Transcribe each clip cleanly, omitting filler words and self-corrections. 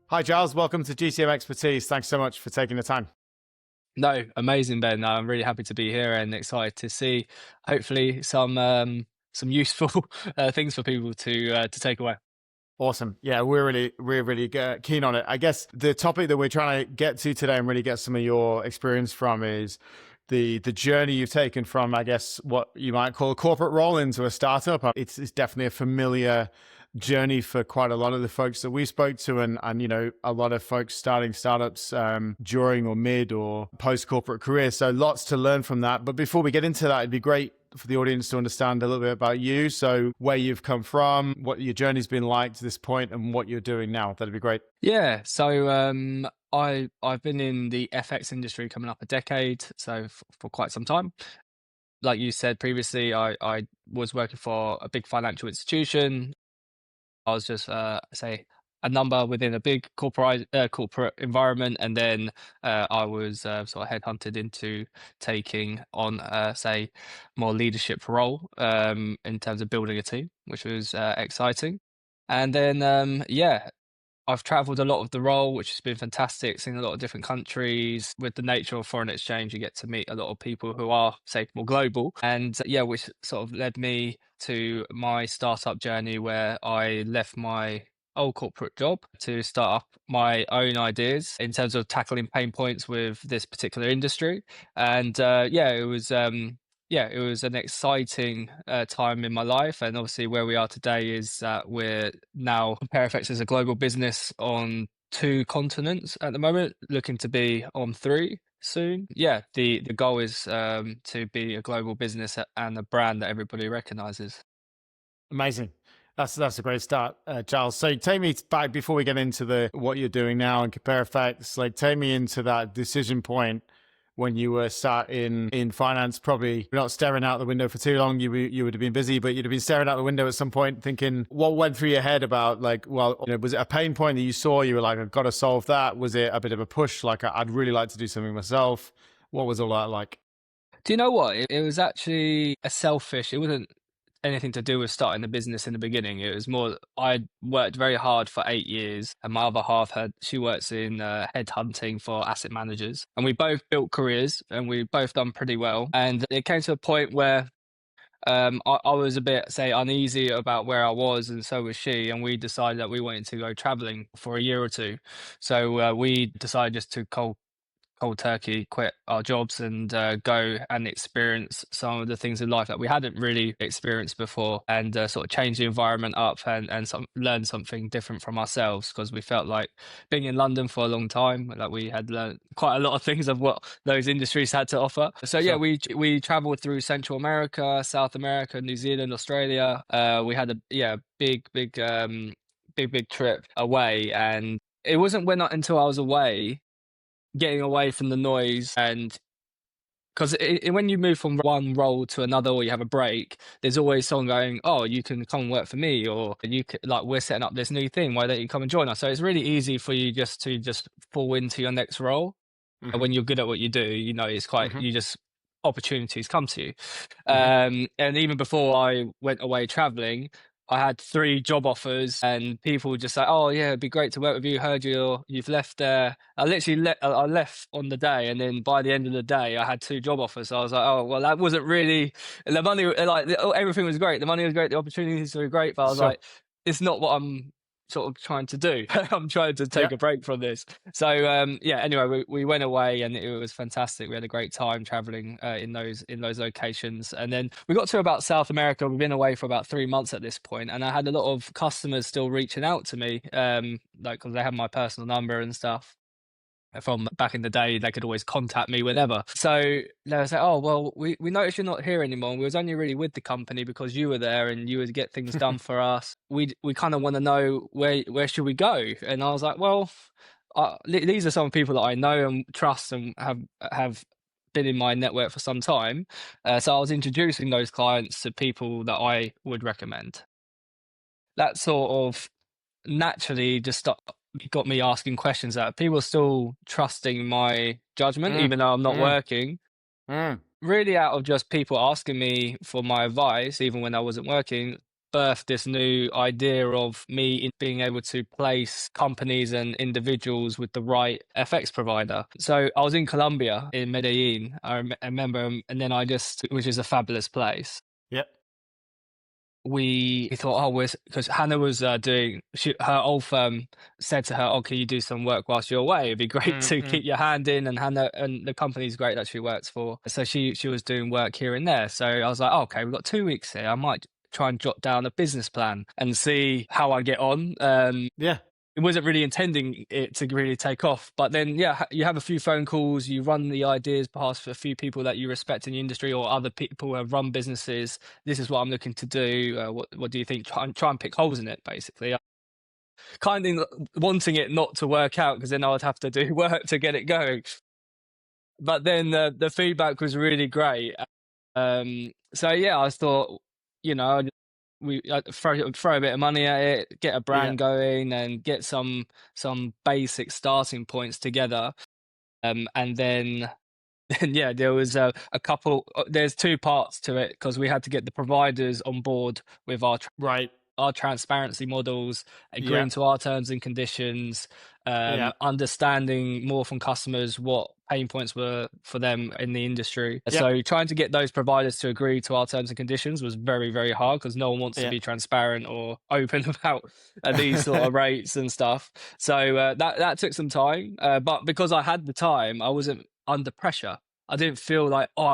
Hi, Giles. Welcome to GCM Expertise. Thanks so much for taking the time. No, amazing, Ben. No, I'm really happy to be here and excited to see, hopefully, some useful things for people to take away. Awesome. Yeah, we're really keen on it. I guess the topic that we're trying to get to today and really get some of your experience from is the journey you've taken from, I guess, what you might call a corporate role into a startup. It's definitely a familiar journey for quite a lot of the folks that we spoke to, and a lot of folks starting startups during or mid or post corporate career. So lots to learn from that. But before we get into that, it'd be great for the audience to understand a little bit about you. So where you've come from, what your journey's been like to this point, and what you're doing now. That'd be great. Yeah, so I've been in the FX industry coming up a decade, so for quite some time. Like you said previously, I was working for a big financial institution. I was just say a number within a big corporate environment, and then I was sort of headhunted into taking on say more leadership role in terms of building a team, which was exciting. And then yeah, I've traveled a lot of the role, which has been fantastic, seen a lot of different countries. With the nature of foreign exchange, you get to meet a lot of people who are, say, more global. And yeah, which sort of led me to my startup journey where I left my old corporate job to start up my own ideas in terms of tackling pain points with this particular industry. And yeah, it was an exciting time in my life. And obviously, where we are today is that we're now CompareFX is a global business on 2 continents at the moment, looking to be on 3 soon. Yeah, the goal is to be a global business and a brand that everybody recognizes. Amazing. That's a great start, Giles. So take me back before we get into the what you're doing now and compare effects. Like, take me into that decision point when you were sat in finance. Probably not staring out the window for too long. You would have been busy, but you'd have been staring out the window at some point, thinking, what went through your head about, like, well, was it a pain point that you saw? You were like, I've got to solve that. Was it a bit of a push? Like, I'd really like to do something myself. What was all that like? Do you know what? It was actually a selfish. It wasn't anything to do with starting the business in the beginning. It was more I worked very hard for 8 years, and my other half had she works in headhunting for asset managers, and we both built careers, and we both done pretty well. And it came to a point where I was a bit, say, uneasy about where I was, and so was she. And we decided that we wanted to go traveling for a year or two. So we decided just to cold turkey quit our jobs and go and experience some of the things in life that we hadn't really experienced before, and sort of change the environment up and learn something different from ourselves, because we felt like being in London for a long time, like we had learned quite a lot of things of what those industries had to offer. So yeah, Sure. we traveled through Central America, South America, New Zealand, Australia. We had a big trip away, and it wasn't when until I was away, getting away from the noise. And because when you move from one role to another, or you have a break, there's always someone going, oh, you can come and work for me, or you could, like, we're setting up this new thing, why don't you come and join us? So it's really easy for you just to just fall into your next role. And Hmm. when you're good at what you do, it's quite, Hmm. you just, opportunities come to you. Hmm. And even before I went away traveling, I had 3 job offers, and people would just say, "Oh yeah, it'd be great to work with you. Heard you've left there." I literally I left on the day, and then by the end of the day, I had 2 job offers. So I was like, "Oh well, that wasn't really the money. Like everything was great. The money was great. The opportunities were great." But I was Sure. like, "It's not what I'm sort of trying to do. I'm trying to Yeah. take a break from this." So yeah. Anyway, we went away, and it was fantastic. We had a great time traveling in those locations, and then we got to about South America. We've been away for about 3 months at this point, and I had a lot of customers still reaching out to me, like because they had my personal number and stuff from back in the day. They could always contact me whenever. So they would say, "Oh well, we noticed you're not here anymore. We was only really with the company because you were there and you would get things done for us. We kind of want to know where should we go?" And I was like, "Well, these are some people that I know and trust and have been in my network for some time." So I was introducing those clients to people that I would recommend. That sort of naturally just got me asking questions, that people are still trusting my judgment, Mm, even though I'm not mm, working. mm. Really, out of just people asking me for my advice, even when I wasn't working, birthed this new idea of me being able to place companies and individuals with the right FX provider. So I was in Colombia, in Medellin, I remember, and then which is a fabulous place. Yep. We thought, oh, because Hannah was her old firm said to her, oh, can you do some work whilst you're away? It'd be great to Mm-mm. keep your hand in. And Hannah, and the company's great that she works for. So she was doing work here and there. So I was like, oh, okay, we've got 2 weeks here. I might try and jot down a business plan and see how I get on. Yeah. It wasn't really intending it to really take off. But then, yeah, you have a few phone calls, you run the ideas past a few people that you respect in the industry or other people who have run businesses. This is what I'm looking to do. What do you think? Try and pick holes in it, basically. Kind of wanting it not to work out because then I would have to do work to get it going. But then the feedback was really great. So yeah, I thought, you know, we throw a bit of money at it, get a Yeah. brand going, and get some basic starting points together. And then then yeah, there was a couple. There's two parts to it because we had to get the providers on board with Right. our transparency models, Yeah. agreeing to our terms and conditions, Yeah. understanding more from customers what pain points were for them in the industry. Yep. So trying to get those providers to agree to our terms and conditions was very, very hard because no one wants to Yeah. be transparent or open about these sort of rates and stuff. So that took some time, but because I had the time, I wasn't under pressure. I didn't feel like, oh, Yeah.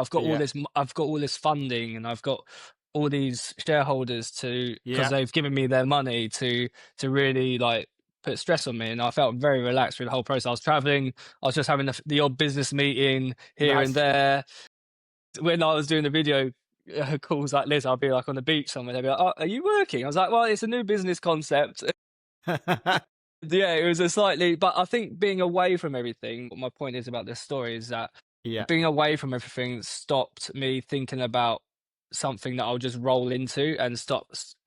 I've got all this funding, and I've got all these shareholders because Yeah. they've given me their money to really like put stress on me, and I felt very relaxed through the whole process. I was traveling, I was just having the odd business meeting here and Nice. there. When I was doing the video calls like this, I'll be like on the beach somewhere. They'll be like, "Oh, are you working?" I was like, "Well, it's a new business concept." Yeah, it was a slightly, but I think being away from everything. What my point is about this story is that Yeah. being away from everything stopped me thinking about something that I'll just roll into, and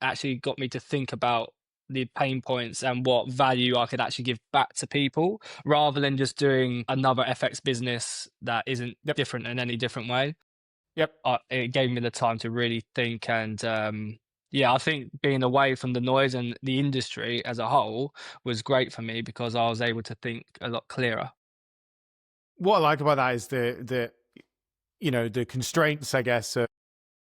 actually got me to think about the pain points and what value I could actually give back to people rather than just doing another FX business that isn't Yep. different in any different way. Yep. It gave me the time to really think, and yeah, I think being away from the noise and the industry as a whole was great for me because I was able to think a lot clearer. What I like about that is the constraints, I guess,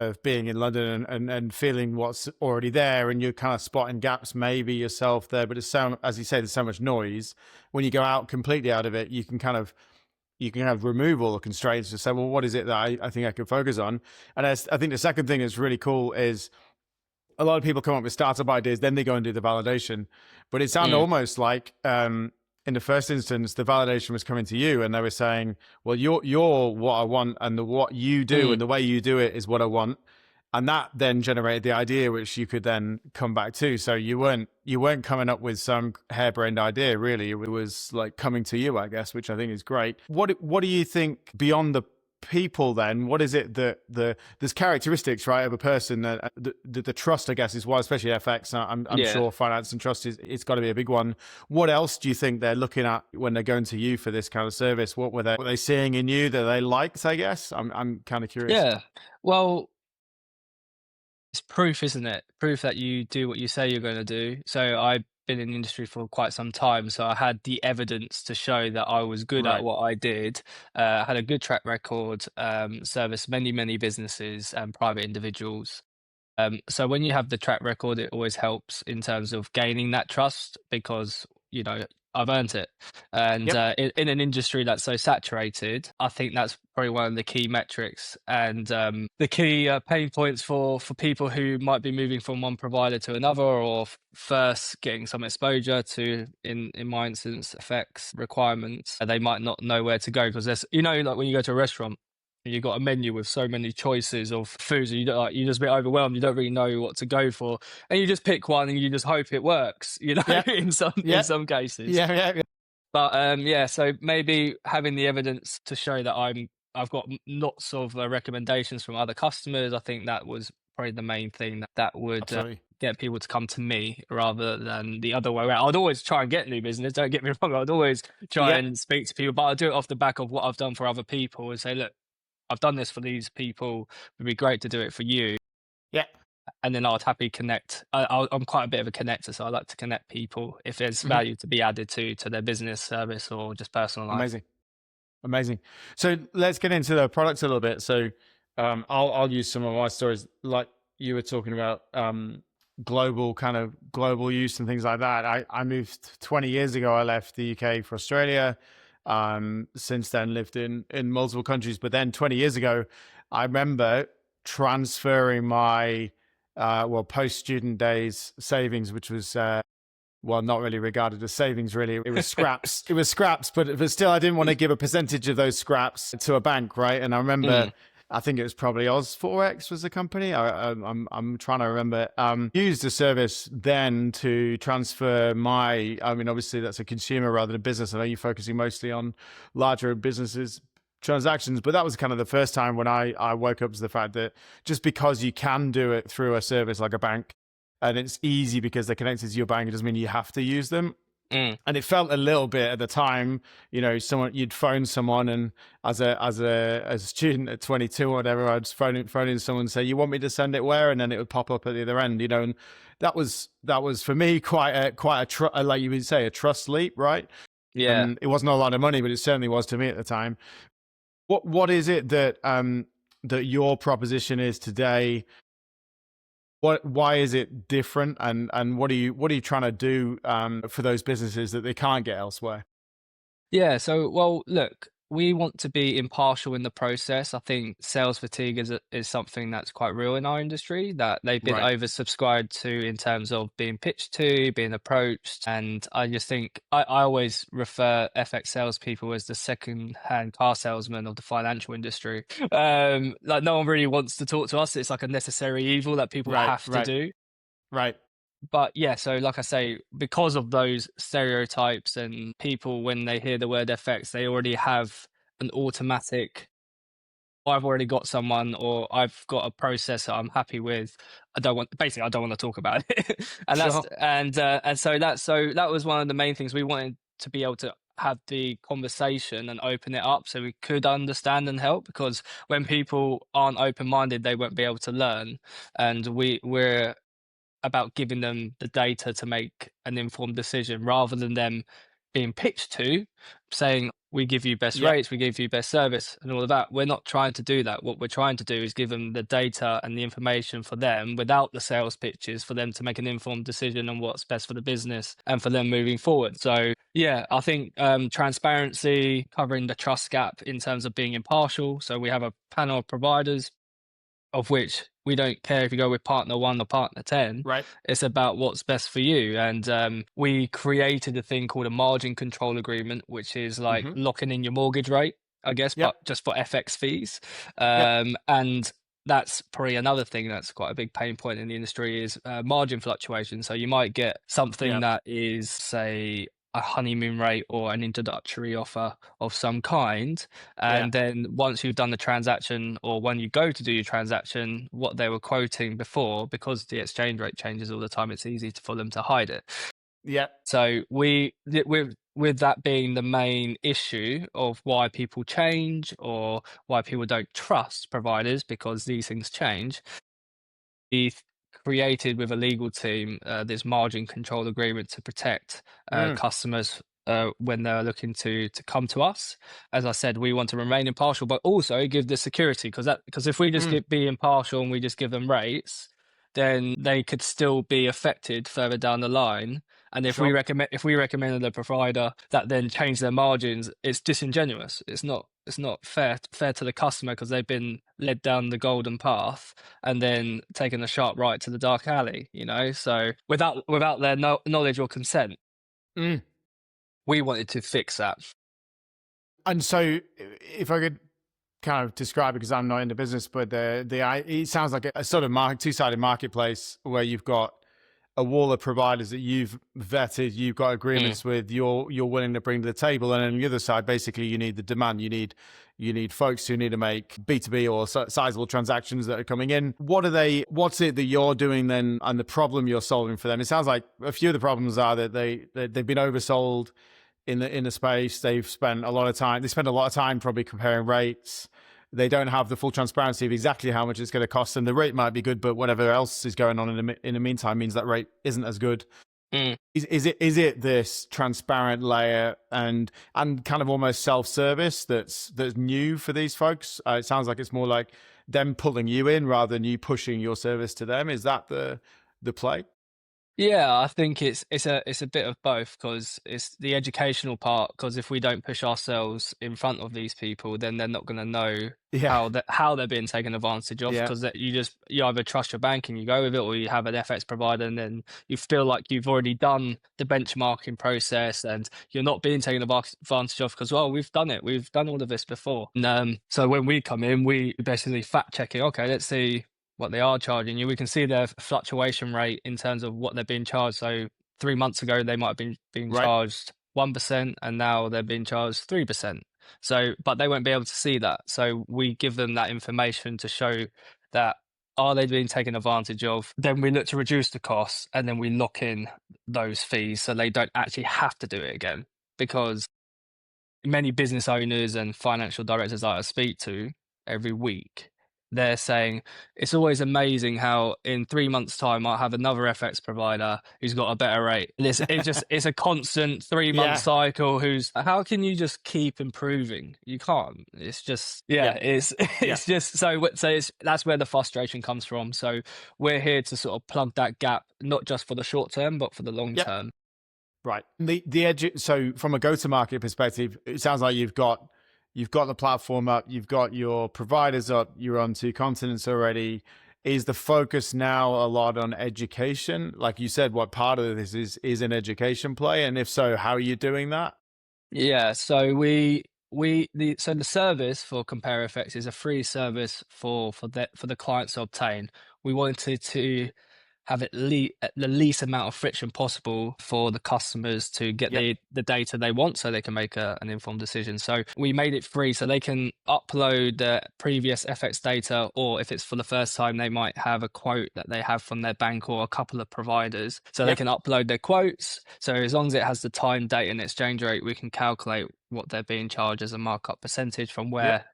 of being in London and feeling what's already there, and you're kind of spotting gaps maybe yourself there. But as you say, there's so much noise. When you go out completely out of it, you can kind of remove all the constraints and say, well, what is it that I think I can focus on? And I think the second thing that's really cool is a lot of people come up with startup ideas, then they go and do the validation. But it sounded Mm, almost like in the first instance, the validation was coming to you, and they were saying, "Well, you're what I want, and what you do mm. and the way you do it is what I want." And that then generated the idea, which you could then come back to. So you weren't coming up with some harebrained idea, really. It was like coming to you, I guess, which I think is great. What do you think beyond the people then? What is it that there's characteristics, right, of a person that the trust, I guess, is why, especially FX. I'm Yeah. sure finance and trust it's got to be a big one. What else do you think they're looking at when they're going to you for this kind of service? What were they seeing in you that they liked, I guess? I'm kind of curious. Yeah. Well, it's proof, isn't it? Proof that you do what you say you're going to do. So I've been in the industry for quite some time, so I had the evidence to show that I was good at Right. what I did. Had a good track record, serviced many businesses and private individuals. So when you have the track record, it always helps in terms of gaining that trust because, I've earned it. And Yep. in an industry that's so saturated, I think that's probably one of the key metrics and the key pain points for people who might be moving from one provider to another or first getting some exposure to, in my instance, effects requirements. They might not know where to go because there's, like when you go to a restaurant, you've got a menu with so many choices of foods, and you're just a bit overwhelmed. You don't really know what to go for, and you just pick one and you just hope it works. Yep. In Yep. some cases. Yeah. But yeah, so maybe having the evidence to show that I've got lots of recommendations from other customers. I think that was probably the main thing that would Absolutely. get people to come to me rather than the other way around. I'd always try and get new business. Don't get me wrong. I'd always try Yep. and speak to people, but I'd do it off the back of what I've done for other people and say, look, I've done this for these people. It'd be great to do it for you. Yep. and then I'd happily connect. I'm quite a bit of a connector, so I like to connect people if there's Mhm. value to be added to their business, service, or just personal life. Amazing. Amazing. So let's get into the products a little bit. So I'll use some of my stories, like you were talking about, global use and things like that. I moved 20 years ago. I left the UK for Australia. Since then, lived in multiple countries. But then 20 years ago, I remember transferring my post student days savings, which was well, not really regarded as savings, really. It was scraps. It was scraps, but still, I didn't want to give a percentage of those scraps to a bank, right? And I remember, Mm, I think it was probably Oz4X was the company. I'm trying to remember. Used a service then to transfer my. I mean, obviously, that's a consumer rather than a business. I know you're focusing mostly on larger businesses transactions, but that was kind of the first time when I woke up to the fact that just because you can do it through a service like a bank, and it's easy because they're connected to your bank, it doesn't mean you have to use them. mm. And it felt a little bit at the time, someone, you'd phone someone, and as a student at 22 or whatever, I'd phone in someone and say, "You want me to send it where?" And then it would pop up at the other end, and that was for me like you would say, a trust leap, right? Yeah. And it wasn't a lot of money, but it certainly was to me at the time. What is it that that your proposition is today? Why is it different, and what are you trying to do for those businesses that they can't get elsewhere? Yeah, so well, look, we want to be impartial in the process. I think sales fatigue is something that's quite real in our industry, that they've been Right. oversubscribed to in terms of being pitched to, being approached. And I just think I always refer FX salespeople as the second-hand car salesman of the financial industry. Like no one really wants to talk to us. It's like a necessary evil that people Right. have to Right. do. Right. But yeah, so like I say, because of those stereotypes and people, when they hear the word FX, they already have an automatic, "Oh, I've already got someone, or I've got a process that I'm happy with. I don't want to talk about it." Sure. So that was one of the main things we wanted to be able to have the conversation and open it up so we could understand and help, because when people aren't open minded, they won't be able to learn. And we're about giving them the data to make an informed decision rather than them being pitched to, saying, "We give you best Yeah. rates, we give you best service," and all of that. We're not trying to do that. What we're trying to do is give them the data and the information for them without the sales pitches, for them to make an informed decision on what's best for the business and for them moving forward. So, yeah, I think transparency, covering the trust gap in terms of being impartial. So, we have a panel of providers, of which we don't care if you go with partner 1 or partner 10. Right. It's about what's best for you. And we created a thing called a margin control agreement, which is like Mm-hmm. locking in your mortgage rate, I guess, Yep. but just for FX fees. Yep. And that's probably another thing that's quite a big pain point in the industry is margin fluctuation. So you might get something Yep. that is, say, a honeymoon rate or an introductory offer of some kind, Yeah. and then once you've done the transaction, or when you go to do your transaction, what they were quoting before, because the exchange rate changes all the time, it's easy for them to hide it. Yeah. So with that being the main issue of why people change or why people don't trust providers, because these things change, we created with a legal team this margin control agreement to protect Mm. customers when they're looking to come to us. As I said, we want to remain impartial, but also give the security, because if we just Mm. be impartial and we just give them rates, then they could still be affected further down the line. And Sure. if we recommended a provider that then changed their margins, it's disingenuous. It's not fair to the customer, because they've been led down the golden path and then taken a sharp right to the dark alley. So without their knowledge or consent, Mm. we wanted to fix that. And so, if I could kind of describe it, because I'm not in the business, but it sounds like a sort of two-sided marketplace where you've got a wall of providers that you've vetted, you've got Mm. agreements with, you're willing to bring to the table, and on the other side, basically, you need the demand. You need folks who need to make B2B or sizable transactions that are coming in. What's it that you're doing then, and the problem you're solving for them? It sounds like a few of the problems are that they've been oversold in the space. They spend a lot of time probably comparing rates. they don't have the full transparency of exactly how much it's going to cost, and the rate might be good, but whatever else is going on in the meantime means that rate isn't as good. Mm. Is it this transparent layer and kind of almost self-service that's new for these folks? It sounds like it's more like them pulling you in rather than you pushing your service to them. Is that the play? Yeah, I think it's a bit of both, because it's the educational part. Because if we don't push ourselves in front of these people, then they're not going to know Yeah, how they're being taken advantage of. yeah, Because you either trust your bank and you go with it, or you have an FX provider, and then you feel like you've already done the benchmarking process and you're not being taken advantage of. Because, well, we've done it, we've done all of this before. And, so when we come in, we basically fact checking. Okay, let's see what they are charging you. We can see their fluctuation rate in terms of what they're being charged. So 3 months ago, they might have been being right. charged 1%, and now they're being charged 3%. So, but they won't be able to see that. So we give them that information to show that, are they being taken advantage of? Then we look to reduce the costs, and then we lock in those fees so they don't actually have to do it again. Because many business owners and financial directors that I speak to every week, they're saying it's always amazing how in 3 months' time I'll have another FX provider who's got a better rate. It's a constant 3 month Yeah, cycle. How can you just keep improving? You can't. It's just, yeah, yeah, it's yeah, it's just that's where the frustration comes from. So we're here to sort of plug that gap, not just for the short term, but for the long yeah. term. Right. The edge. So from a go-to-market perspective, it sounds like you've got the platform up, you've got your providers up, you're on 2 continents already. Is the focus now a lot on education? Like you said, what part of this is an education play, and if so, how are you doing that? Yeah, so the service for CompareFX is a free service for the clients to obtain. We wanted to have at the least amount of friction possible for the customers to get Yep. the data they want, so they can make an informed decision. So we made it free, so they can upload the previous FX data, or if it's for the first time, they might have a quote that they have from their bank or a couple of providers. So they Yep. can upload their quotes. So as long as it has the time, date, and exchange rate, we can calculate what they're being charged as a markup percentage from Yep. where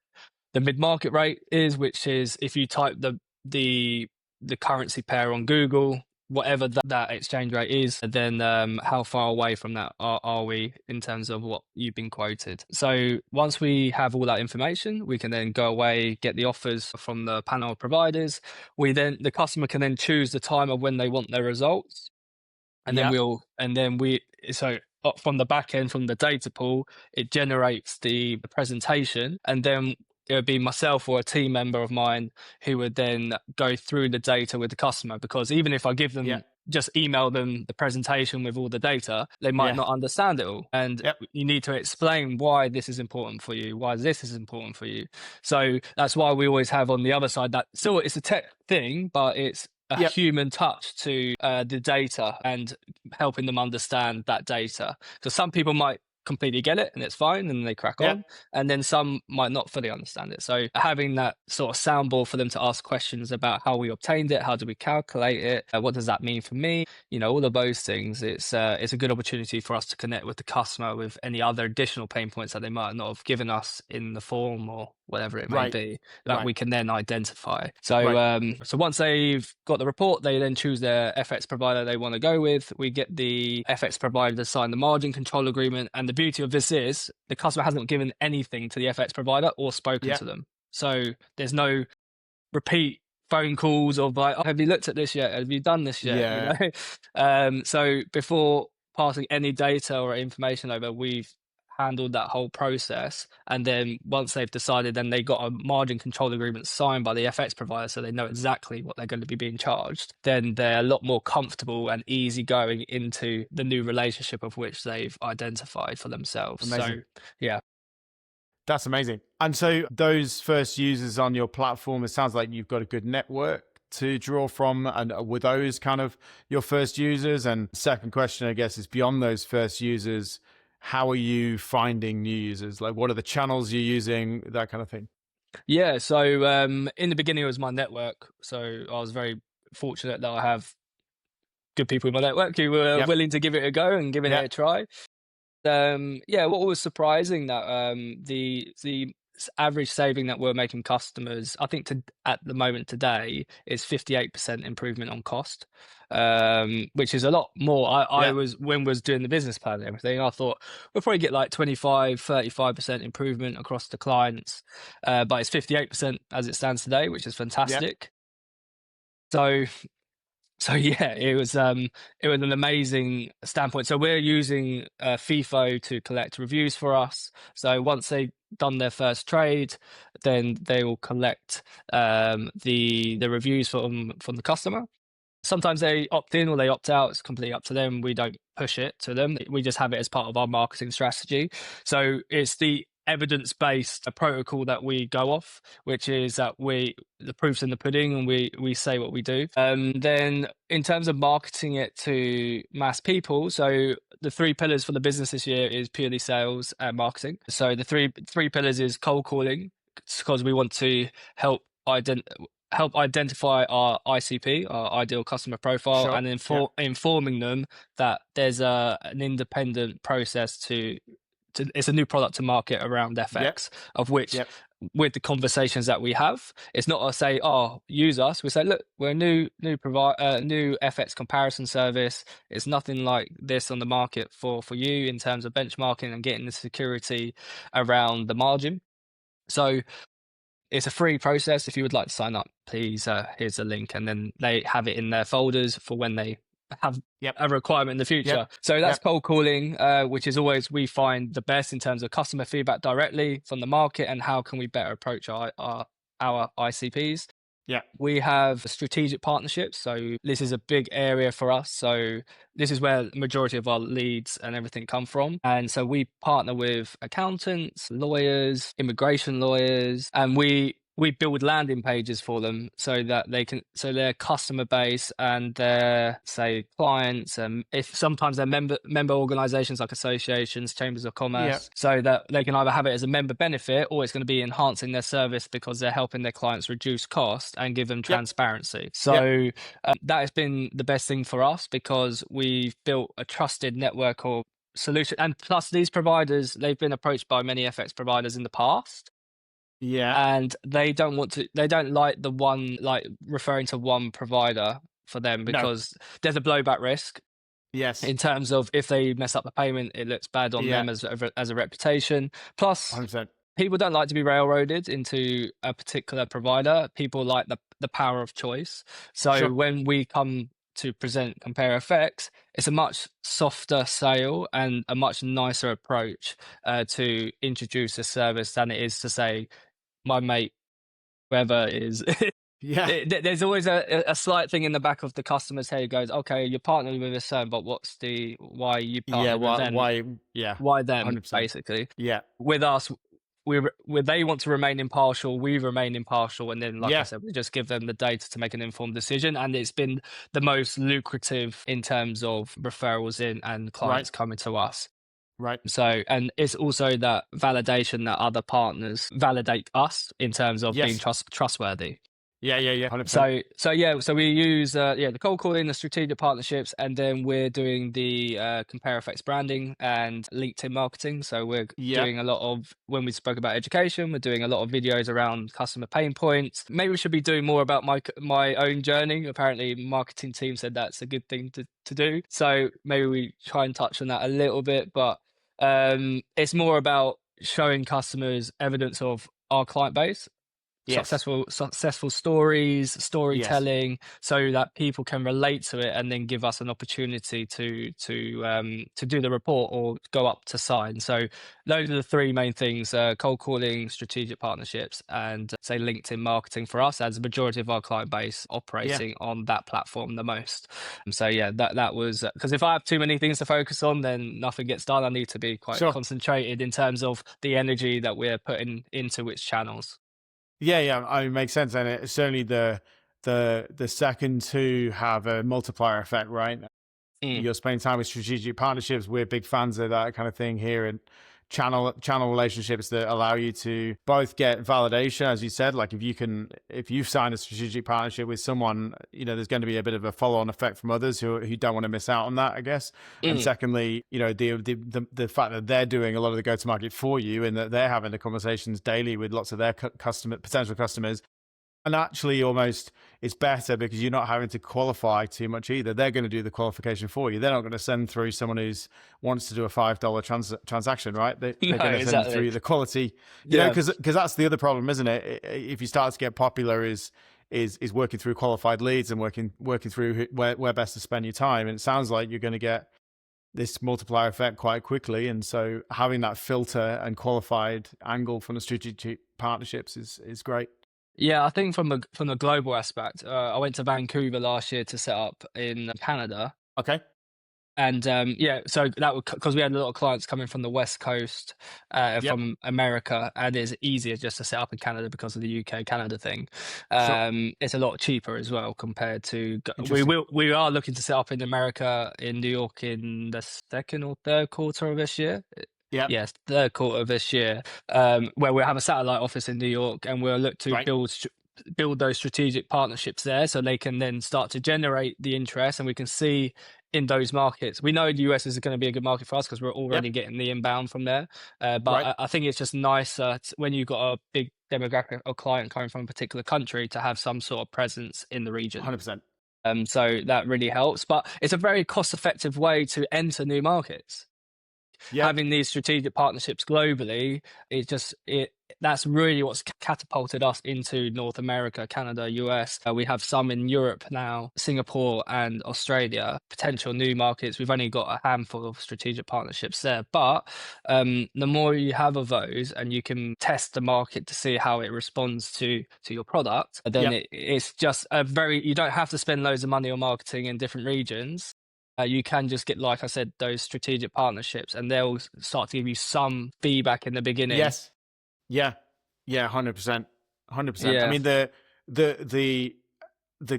the mid-market rate is, which is if you type the the currency pair on Google, whatever that exchange rate is, then how far away from that are we in terms of what you've been quoted. So once we have all that information, we can then go away, get the offers from the panel of providers. The customer can then choose the time of when they want their results, and then Yep. from the back end, from the data pool, it generates the presentation, and then it would be myself or a team member of mine who would then go through the data with the customer. Because even if I give them, Yep. just email them the presentation with all the data, they might Yeah. not understand it all, and Yep. you need to explain why this is important for you, why this is important for you. So that's why we always have on the other side that still it's a tech thing, but it's a Yep. human touch to the data and helping them understand that data. Because some people might completely get it and it's fine and they crack Yep. on, and then some might not fully understand it. So having that sort of soundboard for them to ask questions about how we obtained it, how do we calculate it, what does that mean for me, all of those things, it's a good opportunity for us to connect with the customer with any other additional pain points that they might not have given us in the form or whatever it may Right. be, that Right. we can then identify. So Right. so once they've got the report, they then choose their FX provider they want to go with. We get the FX provider to sign the margin control agreement, and the beauty of this is the customer hasn't given anything to the FX provider or spoken Yep. to them. So there's no repeat phone calls of like, oh, have you looked at this yet? Have you done this yet? Yeah. So before passing any data or information over, we've handled that whole process. And then once they've decided, then they got a margin control agreement signed by the FX provider, so they know exactly what they're going to be being charged. Then they're a lot more comfortable and easy going into the new relationship of which they've identified for themselves. Amazing. So yeah. That's amazing. And so those first users on your platform, it sounds like you've got a good network to draw from. And were those kind of your first users? And second question, I guess, is beyond those first users, how are you finding new users? Like, what are the channels you're using? That kind of thing. Yeah, so in the beginning it was my network. So I was very fortunate that I have good people in my network who were Yep. willing to give it a go and giving it a Yep. try. Yeah, what was surprising that the average saving that we're making customers, I think at the moment today, is 58% improvement on cost, which is a lot more. I Yeah. was doing the business plan and everything, I thought we'll probably get like 25-35% improvement across the clients, but it's 58% as it stands today, which is Yeah. fantastic. So yeah, it was an amazing standpoint. So we're using FIFO to collect reviews for us. So once they've done their first trade, then they will collect the reviews from the customer. Sometimes they opt in or they opt out. It's completely up to them. We don't push it to them. We just have it as part of our marketing strategy. So it's the evidence-based protocol that we go off, which is that the proof's in the pudding, and we say what we do. Then in terms of marketing it to mass people, so the 3 pillars for the business this year is purely sales and marketing. So the three pillars is cold calling, because we want to help identify our ICP, our ideal customer profile, Sure. and Yeah. informing them that there's an independent process it's a new product to market around Yeah. FX, of which, Yeah. with the conversations that we have, it's not a say, oh, use us. We say, look, we're a new FX comparison service. It's nothing like this on the market for you in terms of benchmarking and getting the security around the margin. So it's a free process. If you would like to sign up, please, here's a link, and then they have it in their folders for when they have Yep. a requirement in the future. Yep. So that's Yep. cold calling, which is always, we find, the best in terms of customer feedback directly from the market and how can we better approach our ICPs. Yeah. We have strategic partnerships. So this is a big area for us. So this is where the majority of our leads and everything come from. And so we partner with accountants, lawyers, immigration lawyers, and we build landing pages for them so that so their customer base and their, say, clients, and if sometimes they're member organizations like associations, chambers of Yeah. commerce, so that they can either have it as a member benefit, or it's going to be enhancing their service because they're helping their clients reduce cost and give them Yep. transparency. Yep. So that has been the best thing for us, because we've built a trusted network of solution. And plus, these providers, they've been approached by many FX providers in the past, Yeah. and they don't like the one, like referring to one provider for them, No. because there's a blowback risk Yes. in terms of if they mess up the payment, it looks bad on Yeah. them as a reputation. Plus, 100%. people don't like to be railroaded into a particular provider. People like the power of choice. So Sure. when we come to present CompareFX, it's a much softer sale and a much nicer approach to introduce a service than it is to say, my mate, whoever is. Yeah. There's always a slight thing in the back of the customer's head who goes, okay, you're partnering with this firm, but why are you Yeah. partnering with them? Why? Yeah. Why them, 100%. basically? Yeah. With us, they want to remain impartial, we remain impartial, and then, like I Yeah. said, we just give them the data to make an informed decision, and it's been the most lucrative in terms of referrals in and Right. clients coming to us. Right. So, and it's also that validation that other partners validate us in terms of being Yes. trustworthy. Yeah. Yeah. Yeah. 100%. So we use the cold calling, the strategic partnerships, and then we're doing the CompareFX branding and LinkedIn marketing. So we're Yeah. doing a lot of, when we spoke about education, we're doing a lot of videos around customer pain points. Maybe we should be doing more about my own journey. Apparently, marketing team said that's a good thing to do. So maybe we try and touch on that a little bit, but it's more about showing customers evidence of our client base, Yes. successful stories, Yes. storytelling, so that people can relate to it and then give us an opportunity to do the report or go up to sign. So those are the 3 main things: cold calling, strategic partnerships, and, say, LinkedIn marketing for us, as the majority of our client base Yeah. operating on that platform the most. So yeah, that was, because if I have too many things to focus on, then nothing gets done. I need to be quite Sure. concentrated in terms of the energy that we're putting into which channels. Yeah. Yeah. I mean, makes sense, and it's certainly the second to have a multiplier effect, right? Mm. You're spending time with strategic partnerships. We're big fans of that kind of thing here, and channel relationships that allow you to both get validation, as you said. Like if you've signed a strategic partnership with someone, there's going to be a bit of a follow-on effect from others who don't want to miss out on that, I guess. And secondly, the fact that they're doing a lot of the go-to-market for you, and that they're having the conversations daily with lots of their potential customers. And actually, almost it's better because you're not having to qualify too much either. They're going to do the qualification for you. They're not going to send through someone who wants to do a $5 transaction, right? They're No, going to send exactly. through the quality, because that's the other problem, isn't it? If you start to get popular, is working through qualified leads and working through where best to spend your time. And it sounds like you're going to get this multiplier effect quite quickly. And so having that filter and qualified angle from the strategic partnerships is great. Yeah, I think from the global aspect, I went to Vancouver last year to set up in Canada. Okay. And so that was because we had a lot of clients coming from the West Coast, from America, and it's easier just to set up in Canada because of the UK-Canada thing. Sure. It's a lot cheaper as well compared to. We are looking to set up in America, in New York, in the second or third quarter of this year. Yeah. Yes, third quarter of this year, where we'll have a satellite office in New York, and we'll look to build those strategic partnerships there, so they can then start to generate the interest, and we can see in those markets. We know the US is going to be a good market for us because we're already getting the inbound from there. But I think it's just nicer when you've got a big demographic or client coming from a particular country to have some sort of presence in the region. 100%. So that really helps. But it's a very cost-effective way to enter new markets. Having these strategic partnerships globally, that's really what's catapulted us into North America, Canada, US. We have some in Europe now, Singapore and Australia, potential new markets. We've only got a handful of strategic partnerships there, but the more you have of those, and you can test the market to see how it responds to your product, then it's just you don't have to spend loads of money on marketing in different regions. You can just get, like I said, those strategic partnerships, and they'll start to give you some feedback in the beginning. Yes. Yeah. 100%. 100%. Yeah. I mean,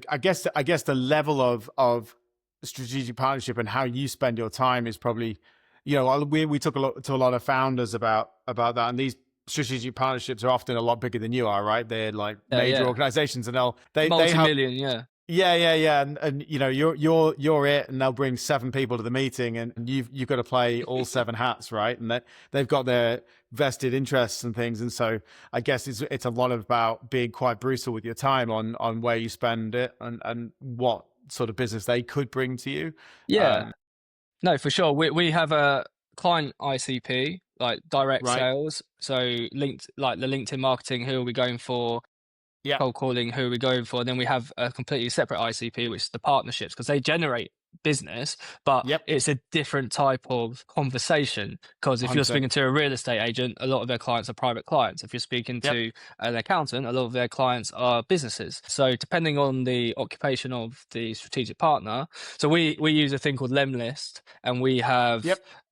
I guess the level of strategic partnership and how you spend your time is probably, we talk to a lot of founders about that, and these strategic partnerships are often a lot bigger than you are, right? They're like major organizations, and they multi-million, Yeah. And you're it, and they'll bring 7 people to the meeting, and you've got to play all 7 hats, right? And they've got their vested interests and things. And so I guess it's a lot about being quite brutal with your time on where you spend it and what sort of business they could bring to you. Yeah. No, for sure. We have a client ICP, like direct sales. So linked, like the LinkedIn marketing, who are we going for? Cold calling, who are we going for? And then we have a completely separate ICP, which is the partnerships, because they generate business, but it's a different type of conversation. Because if you're speaking to a real estate agent, a lot of their clients are private clients. If you're speaking to an accountant, a lot of their clients are businesses. So depending on the occupation of the strategic partner, so we use a thing called Lemlist, and we have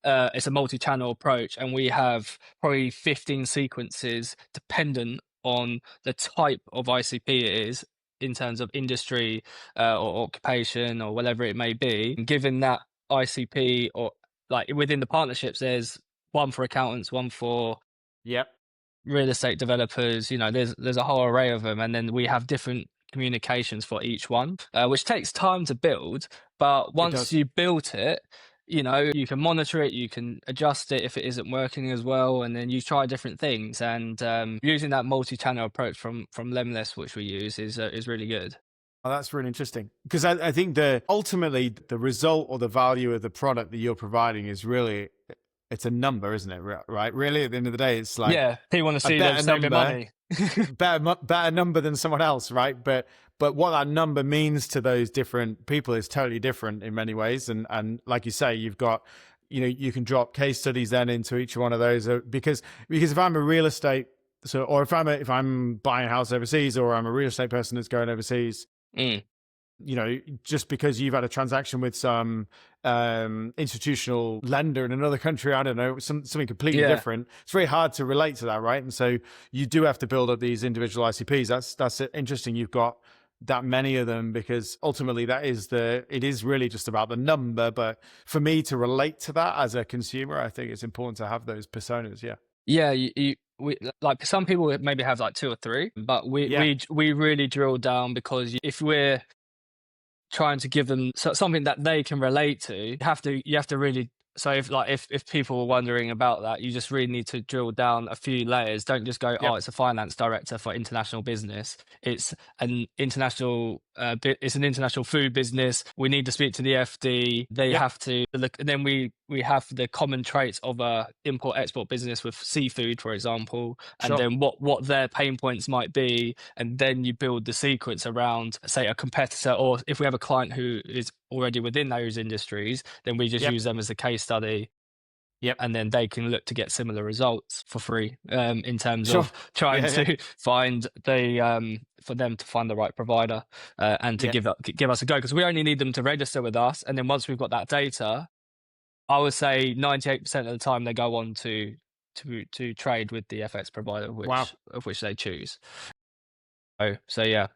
it's a multi-channel approach, and we have probably 15 sequences dependent on the type of ICP it is, in terms of industry or occupation or whatever it may be. And given that ICP, or like within the partnerships, there's one for accountants, one for real estate developers. There's a whole array of them, and then we have different communications for each one, which takes time to build. But once you built it, you can monitor it, you can adjust it if it isn't working as well, and then you try different things. And using that multi-channel approach from Lemlist, which we use, is really good. Oh, that's really interesting, because I think ultimately the result or the value of the product that you're providing is really, it's a number, isn't it? Right? Really, at the end of the day, it's like, people want to see them saving money. better number than someone else, right? But what that number means to those different people is totally different in many ways. And like you say, you've got, you can drop case studies then into each one of those, because if I'm a real estate, or if I'm buying a house overseas, or I'm a real estate person that's going overseas, just because you've had a transaction with some institutional lender in another country, I don't know, something completely different, it's very hard to relate to that, right? And so you do have to build up these individual ICPs. That's interesting. You've got that many of them, because ultimately it is really just about the number. But for me to relate to that as a consumer, I think it's important to have those personas. Yeah. Yeah, we like some people maybe have like two or three, but Yeah. we really drill down because if we're trying to give them something that they can relate to, you have to really. So if people were wondering about that, you just really need to drill down a few layers. Don't just go, oh, Yep. it's a finance director for international business. It's an international it's an international food business. We need to speak to the FD. They Yep. have to look, and then we have the common traits of a import export business with seafood, for example, and Sure. then what their pain points might be, and then you build the sequence around, say, a competitor, or if we have a client who is already within those industries, then we just Yep. use them as a case study, Yep. and then they can look to get similar results for free, in terms Sure. of trying Yeah. Yeah. to find for them to find the right provider, and to Yeah. give us a go, because we only need them to register with us, and then once we've got that data, I would say 98% of the time they go on to trade with the FX provider Wow. of which they choose. So yeah.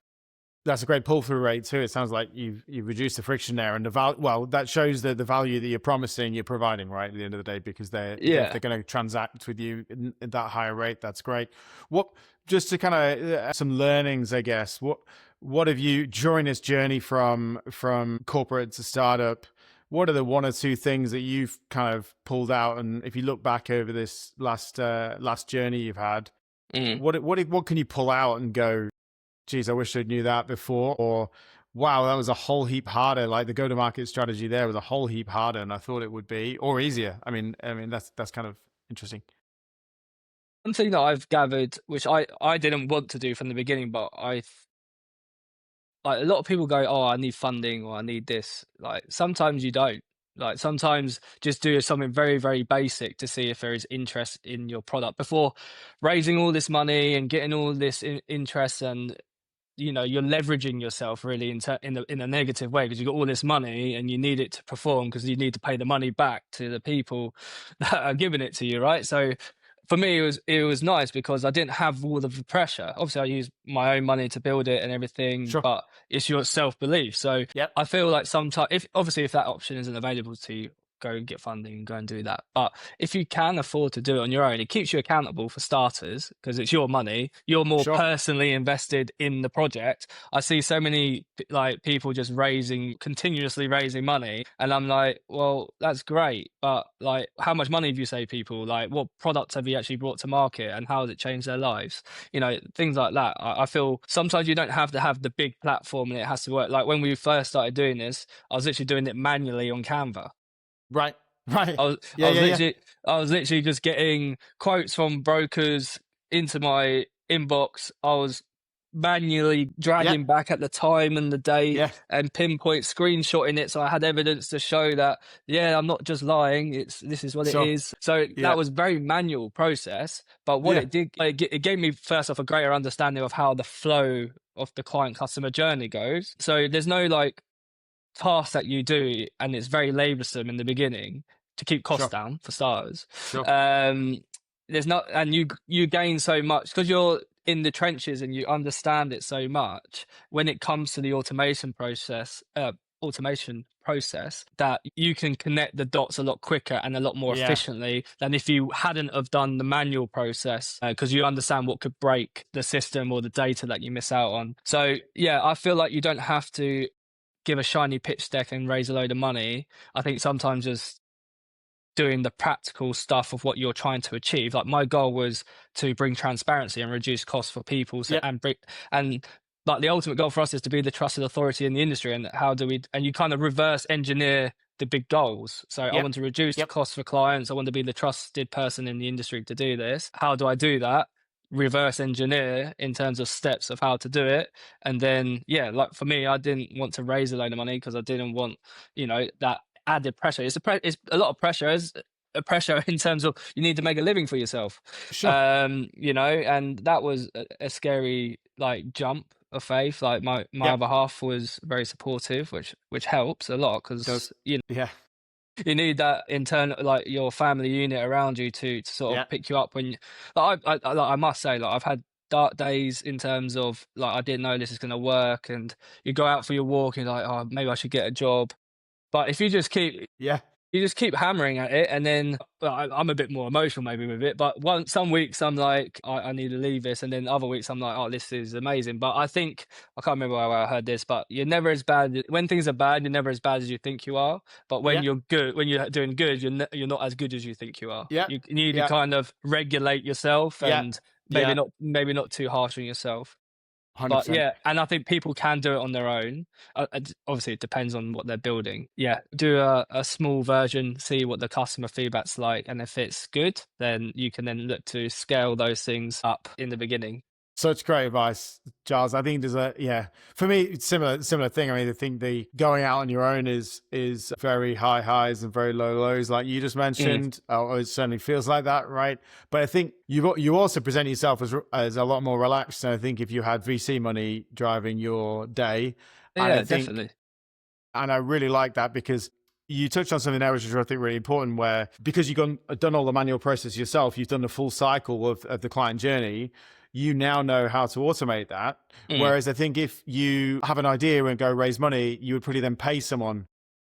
That's a great pull through rate too. It sounds like you've reduced the friction there, and the value. Well, that shows the value that you're promising, you're providing, right at the end of the day, because if Yeah. they're going to transact with you at that higher rate, that's great. What Just to kind of some learnings, I guess. What have you, during this journey from corporate to startup? What are the one or two things that you've kind of pulled out? And if you look back over this last journey you've had, Mm. what can you pull out and go, geez, I wish I knew that before, or wow, that was a whole heap harder. Like the go-to-market strategy there was a whole heap harder than I thought it would be, or easier. I mean that's kind of interesting. One thing that I've gathered, which I didn't want to do from the beginning, but like a lot of people go, oh, I need funding or I need this. Like sometimes you don't. Like sometimes just do something very, very basic to see if there is interest in your product before raising all this money and getting all this interest, and you're leveraging yourself really in a negative way, because you got all this money and you need it to perform because you need to pay the money back to the people that are giving it to you, right? So for me, it was nice because I didn't have all of the pressure. Obviously, I used my own money to build it and everything, Sure. but it's your self belief. So Yep. I feel like sometimes, if that option isn't available to you, go and get funding and go and do that. But if you can afford to do it on your own, it keeps you accountable for starters because it's your money. You're more Sure. personally invested in the project. I see so many like people just continuously raising money, and I'm like, well, that's great, but like, how much money have you saved people? Like, what products have you actually brought to market, and how has it changed their lives? Things like that. I feel sometimes you don't have to have the big platform, and it has to work. Like when we first started doing this, I was literally doing it manually on Canva. Right. Right. I was I Yeah. was Yeah. Yeah. literally I was literally just getting quotes from brokers into my inbox. I was manually Yeah. dragging back at the time and the date Yeah. and pinpoint screenshotting it, so I had evidence to show that, yeah, I'm not just lying. This is what it Sure. is. So Yeah. that was very manual process, but what Yeah. it did, it gave me first off a greater understanding of how the flow of the client customer journey goes. So there's no like task that you do, and it's very laboursome in the beginning to keep costs Sure. down for starters. Sure. Um, there's not, and you gain so much because you're in the trenches and you understand it so much when it comes to the automation process, that you can connect the dots a lot quicker and a lot more Yeah. efficiently than if you hadn't have done the manual process, because you understand what could break the system or the data that you miss out on. So yeah, I feel like you don't have to give a shiny pitch deck and raise a load of money. I think sometimes just doing the practical stuff of what you're trying to achieve. Like my goal was to bring transparency and reduce costs for people. So, Yeah. and like the ultimate goal for us is to be the trusted authority in the industry. And and you kind of reverse engineer the big goals. So I Yep. want to reduce Yep. costs for clients. I want to be the trusted person in the industry to do this. How do I do that? Reverse engineer in terms of steps of how to do it. And then, yeah, like for me, I didn't want to raise a load of money because I didn't want, that added pressure. It's a lot of pressure. It's a pressure in terms of you need to make a living for yourself. Sure. And that was a scary like jump of faith. Like my Yep. other half was very supportive, which helps a lot because Does. Yeah. you need that internal, like your family unit around you to sort Yeah. of pick you up when like I must say, like I've had dark days in terms of like I didn't know this is going to work, and you go out for your walk and you're like, oh, maybe I should get a job. But if Yeah. you just keep hammering at it, and then I'm a bit more emotional maybe with it. But some weeks I'm like, I need to leave this, and then other weeks I'm like, oh, this is amazing. But I think I can't remember where I heard this, but you're never as bad when things are bad. You're never as bad as you think you are. But when Yeah. you're good, when you're doing good, you're not as good as you think you are. Yeah. You need to Yeah. kind of regulate yourself, Yeah. and Yeah. maybe not too harsh on yourself. But 100%. yeah, and I think people can do it on their own. Obviously, it depends on what they're building. Yeah, do a small version, see what the customer feedback's like, and if it's good, then you can then look to scale those things up in the beginning. Such great advice, Giles. I think there's for me, it's similar thing. I mean, I think the going out on your own is very high highs and very low lows, like you just Mm. mentioned. Or it certainly feels like that, right? But I think you also present yourself as a lot more relaxed. And I think if you had VC money driving your day, and I Yeah, think, definitely. and I really like that because you touched on something there which is I think really important, where because you've done all the manual process yourself, you've done the full cycle of the client journey, you now know how to automate that. Mm. Whereas I think if you have an idea and go raise money, you would probably then pay someone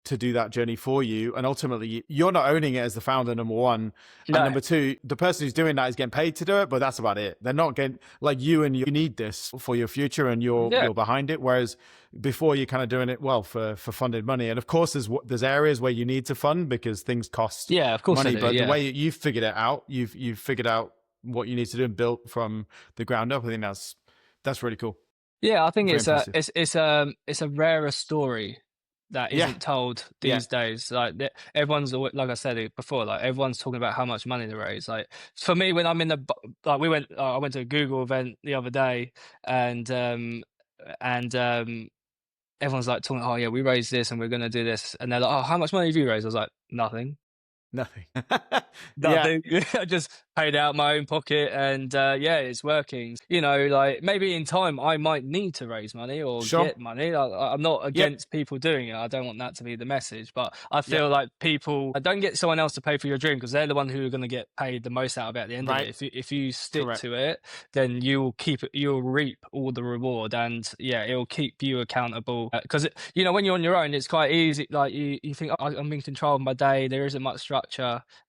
to do that journey for you. And ultimately, you're not owning it as the founder, number one. And No. number two, the person who's doing that is getting paid to do it, but that's about it. They're not getting, like, you need this for your future and Yeah. you're behind it. Whereas before, you're kind of doing it, well, for funded money. And of course, there's areas where you need to fund because things cost Yeah, of course I money. do. But the Yeah. way you've figured it out, you've figured out what you need to do and built from the ground up. I think that's really cool. Yeah, I think Very impressive. it's a rarer story that Yeah. isn't told Yeah. these days. Like like I said it before, like everyone's talking about how much money they raise. Like for me, when I'm in I went to a Google event the other day, and everyone's like talking, oh yeah, we raised this and we're gonna do this, and they're like, oh, how much money have you raised? I was like, nothing. Nothing. Yeah. Nothing. I just paid out my own pocket, and yeah, it's working. You know, like maybe in time I might need to raise money or Sure. get money. I'm not Yep. against people doing it. I don't want that to be the message, but I feel Yep. like people don't get someone else to pay for your dream because they're the one who are going to get paid the most out of it at the end Right. of it. If you stick Correct. to it, then you'll reap all the reward, and yeah, it'll keep you accountable. Because you know, when you're on your own, it's quite easy. Like you think, oh, I'm in control of my day. There isn't much structure,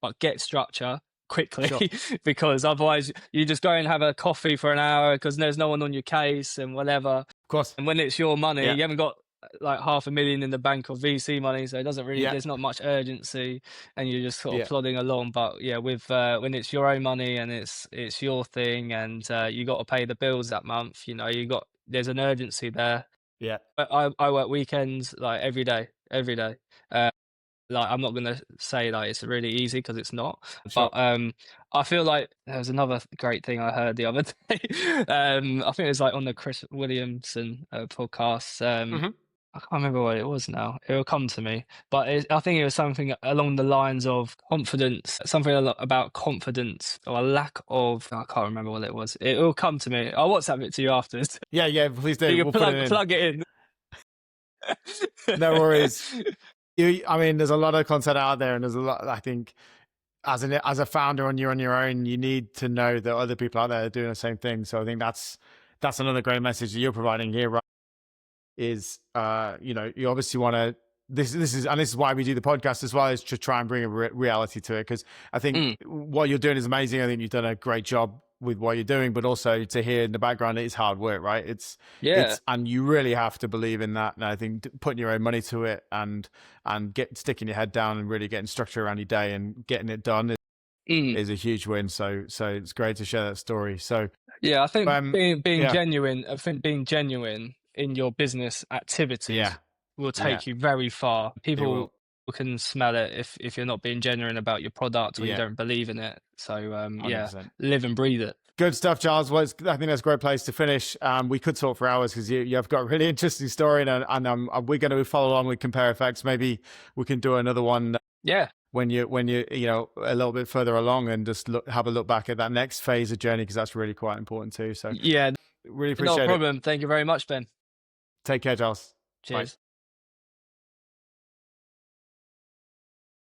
but get structure quickly. Sure. Because otherwise you just go and have a coffee for an hour because there's no one on your case and whatever. Of course. And when it's your money, Yeah. you haven't got like 500,000 in the bank of VC money, so it doesn't really Yeah. there's not much urgency, and you're just sort of Yeah. plodding along. But yeah, with when it's your own money and it's your thing, and you got to pay the bills that month, you know, there's an urgency there. Yeah. But I work weekends like every day. Like I'm not gonna say like it's really easy because it's not, Sure. but I feel like there was another great thing I heard the other day. I think it was like on the Chris Williamson podcast. Hmm. I can't remember what it was now. It will come to me, but I think it was something along the lines of confidence, something about confidence or a lack of. I can't remember what it was. It will come to me. I'll WhatsApp it to you afterwards. Yeah. Yeah. Please do. You We'll can put it in. plug it in. No worries. I mean, there's a lot of content out there, and there's a lot. I think as a founder, and you're on your own, you need to know that other people out there are doing the same thing. So I think that's another great message that you're providing here, right? Is you obviously want to. This is why we do the podcast as well, is to try and bring a reality to it, because I think what you're doing is amazing. I think you've done a great job with what you're doing, but also to hear in the background it's hard work, right? It's and you really have to believe in that. And I think putting your own money to it and sticking your head down and really getting structure around your day and getting it done is a huge win. So it's great to share that story. So yeah, I think being yeah. genuine. I think being genuine in your business activities will take you very far. People can smell it if you're not being genuine about your product or you don't believe in it. So yeah, 100%. live and breathe it. Good stuff, Giles. Well, I think that's a great place to finish. We could talk for hours because you've got a really interesting story, and we're going to follow along with CompareFX. Maybe we can do another one. Yeah. When you a little bit further along, and just have a look back at that next phase of journey, because that's really quite important too. So yeah, really appreciate it. No problem. Thank you very much, Ben. Take care, Giles. Cheers. Bye.